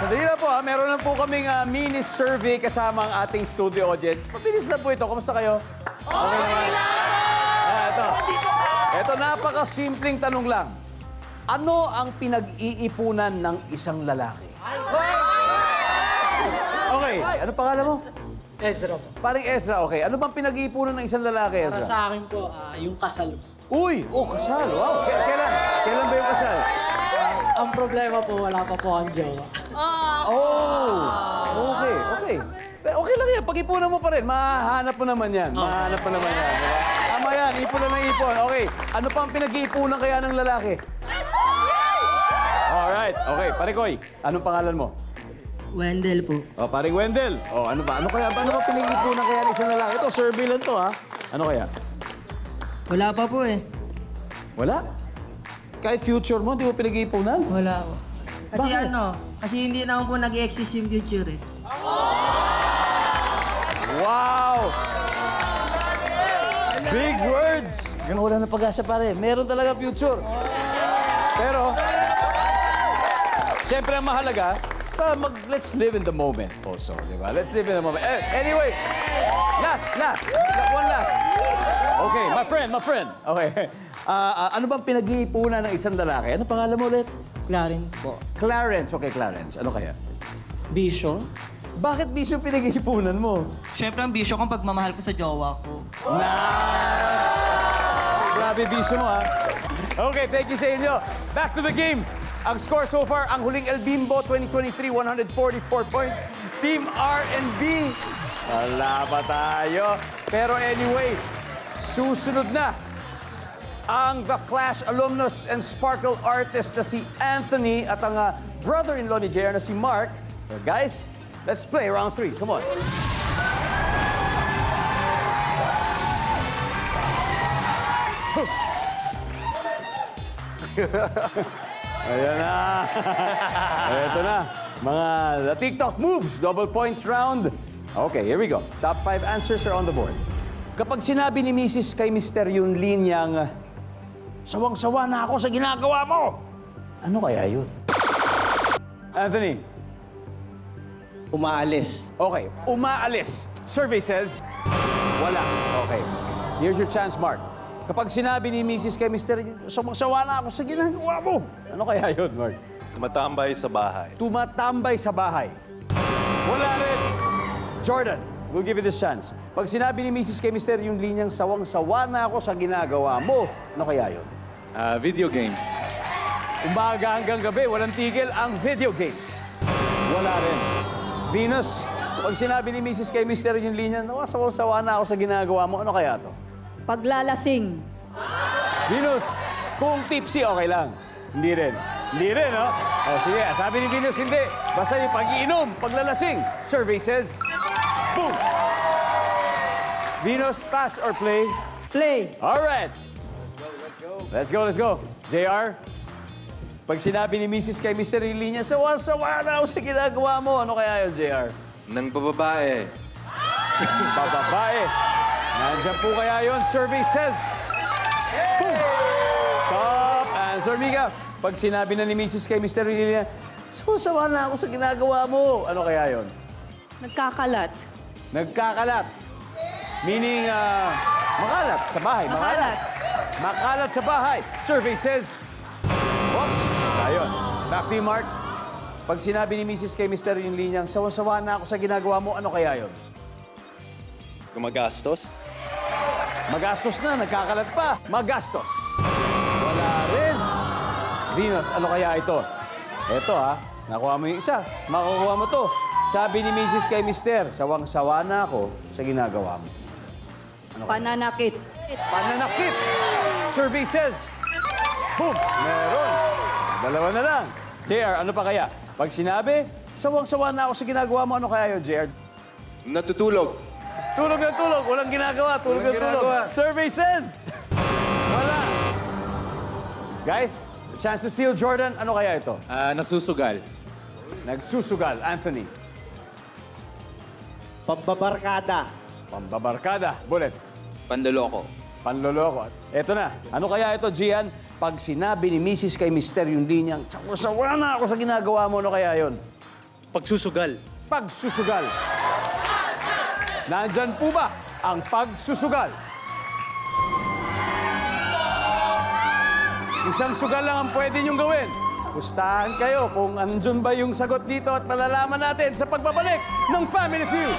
Sandali na po ha, meron lang po kaming mini survey kasama ang ating studio audience. Mabilis na po ito. Kamusta kayo? Okay naman. Ito, napaka-simpleng tanong lang. Ano ang pinag-iipunan ng isang lalaki? Okay, ano pangalan mo? Ezra po. Paring Ezra, okay. Ano bang pinag-iipunan ng isang lalaki, Para Ezra? sa akin po, yung kasal. Uy! Oh, kasal. Wow. Kailan? Kailan ba yung kasal? Ang problema po, wala pa po akong jowa. Oh! Okay, okay. Pero okay lang yan. Pag-ipunan mo pa rin, mahanap mo naman yan. Mahanap mo naman yan, di ba? Tama yan, ipon na ng ipon. Okay, ano pang pinag-iipunan kaya ng lalaki? Alright, okay. Parikoy, anong pangalan mo? Wendell po. Oh, paring Wendell. Oh, ano ba? Ano kaya? Ano ba pinag-iipunan kaya ng isang lalaki? Ito, survey lang to, ha? Ano kaya? Wala pa po eh. Wala? Kahit future mo, di mo pinag-iipunan? Wala po. Kasi Bakit? kasi hindi naman po nag-exist yung future eh. Wow! Big words! Ganun, wala na pag-asa pare. Meron talaga future. Pero, siyempre ang mahalaga, let's live in the moment also, di ba? Let's live in the moment. Anyway, last. One last. Okay, my friend. Okay. Ano bang pinag-iipunan ng isang lalaki? Ano pangalan mo ulit? Clarence po. Clarence. Okay, Clarence. Ano kaya? Bisyo? Bakit bisyo pinag-iipunan mo? Siyempre, ang bisyo kong pagmamahal ko sa jowa ko. Grabe bisyo mo, ha? Okay, thank you sa inyo. Back to the game. Ang score so far, ang huling El Bimbo 2023, 144 points. Team R&B, wala pa tayo. Pero anyway, susunod na ang The Clash alumnus and sparkle artist na si Anthony at ang brother-in-law ni JR na si Mark. So guys, let's play round 3. Come on. Ayan na. Ito na. Mga the TikTok moves. Double points round. Okay, here we go. Top 5 answers are on the board. Kapag sinabi ni Mrs. kay Mr. yung linyang, sawang-sawa na ako sa ginagawa mo. Ano kaya yun? Anthony. Umaalis. Okay, umaalis. Survey says, wala. Okay. Here's your chance, Mark. Kapag sinabi ni Mrs. kay Mr. sawang-sawa na ako sa ginagawa mo. Ano kaya yun, Mark? Tumatambay sa bahay. Tumatambay sa bahay. Wala rin. Jordan, we'll give you this chance. Pag sinabi ni Mrs. kay Mr. yung linyang sawang-sawa na ako sa ginagawa mo, ano kaya yun? Video games. Umaga hanggang gabi, walang tigil ang video games. Wala rin. Venus, pag sinabi ni Mrs. kay Mr. yung linyang, sawang-sawa na ako sa ginagawa mo, ano kaya to? Paglalasing. Venus, kung tipsy, okay lang. Hindi rin. Hindi rin, no? O, sige. Sabi ni Venus, hindi. Basta yung pag-iinom, paglalasing. Survey says, boom! Venus, pass or play? Play. All right. Let's go. JR, pag sinabi ni Mrs. kay Mr. Linya, sawa-sawa na ako sa ginagawa mo. Ano kaya yun, JR? Nang bababae. Bababae. Nandiyan po kaya yun. Survey says, boom! Top answer, Mika. Pag sinabi na ni Mrs. kay Mr. Linya, sawa-sawa na ako sa ginagawa mo. Ano kaya yun? Nagkakalat. Nagkakalat. Meaning, makalat sa bahay. Makalat. Makalat sa bahay. Survey says, oops, ayun. Back to you, Mark. Pag sinabi ni Mrs. kay Mr. yung linyang, sawa-sawa na ako sa ginagawa mo, ano kaya yun? Gumagastos. Magastos na, nagkakalat pa. Magastos. Wala rin. Venus, ano kaya ito? Ito nakuha mo yung isa. Makukuha mo to. Sabi ni Mrs. kay Mr., sawang-sawa na ako sa ginagawa mo. Pananakit. Pananakit. Survey says, boom, meron. Dalawa na lang. JR, ano pa kaya? Pag sinabi, sawang-sawa na ako sa ginagawa mo, ano kaya yun, JR? Natutulog. Tulog ng tulog, walang ginagawa. Tulog ng tulog. Survey says, wala. Guys, chance to steal, Jordan, ano kaya ito? Nagsusugal. Nagsusugal, Anthony. Pambabarkada. Pambabarkada, Bullet. Pandoloko. Panloloko. Eto na. Ano kaya ito, Gian? Pag sinabi ni Mrs. kay Mr. yung linyang, sawa na ako sa ginagawa mo, ano kaya yun? Pagsusugal. Pagsusugal. Nandyan po ba ang pagsusugal? Isang sugal lang ang pwede niyong gawin. Pustahan kayo kung andun ba yung sagot dito at malalaman natin sa pagbabalik ng Family Feud.